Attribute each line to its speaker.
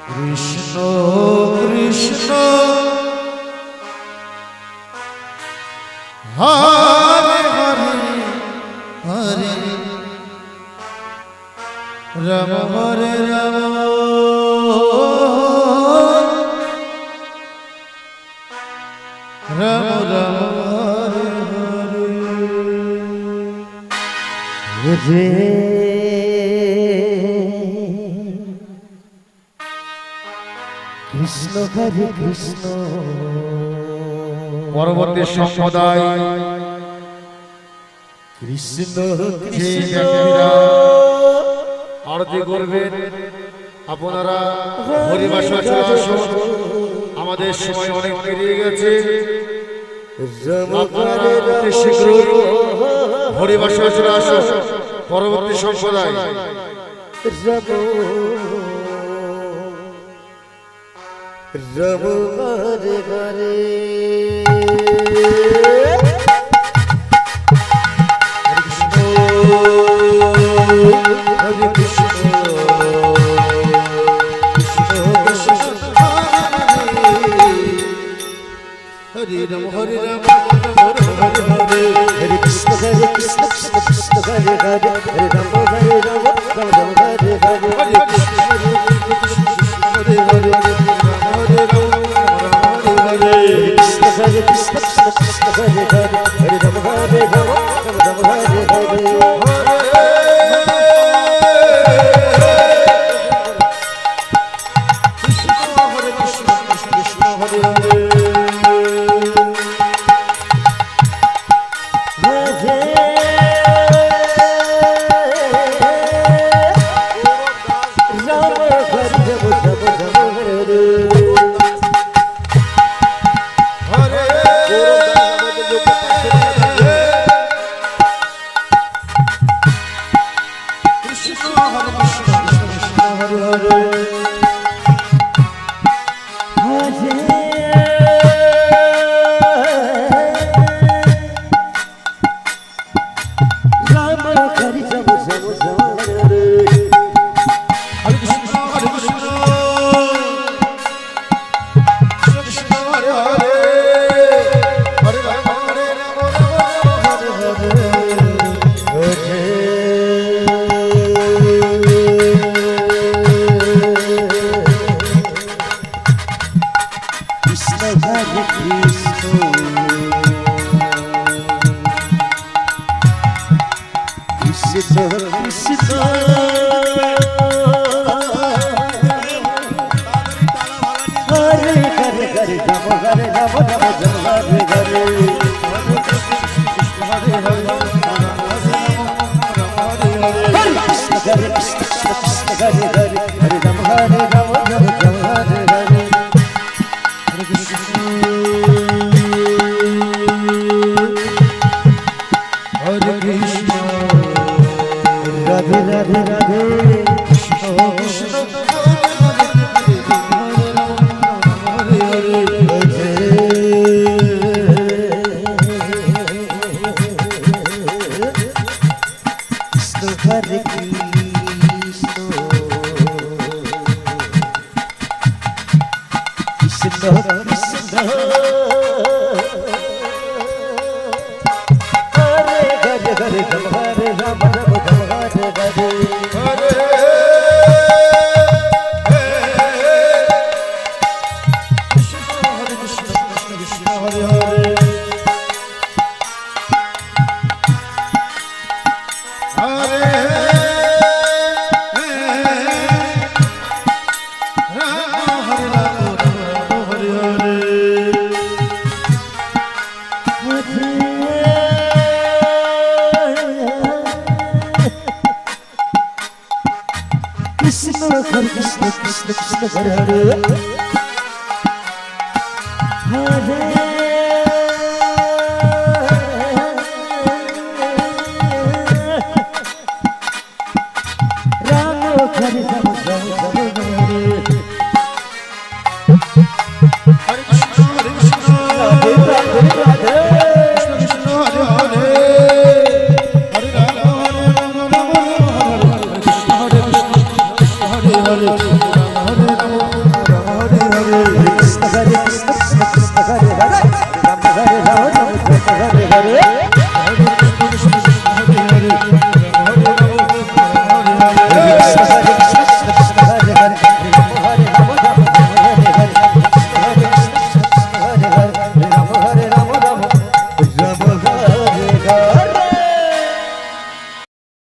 Speaker 1: কৃষ্ণ কৃষ্ণ হরে হরে হরে রাম হরে রাম রাম রাম হরে হরে
Speaker 2: কৃষ্ণ হরে কৃষ্ণ।
Speaker 1: পরবর্তী সম্প্রদায়
Speaker 2: কৃষ্ণ
Speaker 1: যে
Speaker 2: কৃষ্ণ
Speaker 1: ব্যক্তিরা আরতি করবেন আপনারা হরিবাসা চলে আসুন। আমাদের সময় অনেক পেরিয়ে গেছে। আপনারা অতি শীঘ্রই হরিবাসা চলে আসুন। পরবর্তী সম্প্রদায়
Speaker 2: রব হরে হরে
Speaker 1: হরে কৃষ্ণ হরে রাম হরে রাম হরে হরে
Speaker 2: হরে কৃষ্ণ হরে কৃষ্ণ কৃষ্ণ কৃষ্ণ হরে হরে হরে রাম হরে রাম রাম রাম হরে হরে
Speaker 1: হরে কৃষ্ণ হরে কৃষ্ণ হরে হরে রাম হরে রাম রাম হরে হরে
Speaker 2: কৃষ্ণ হরে কৃষ্ণ কৃষ্ণ কৃষ্ণ হরে হরে হরে রাম হরে রাম রাম রাম হরে হরে Hare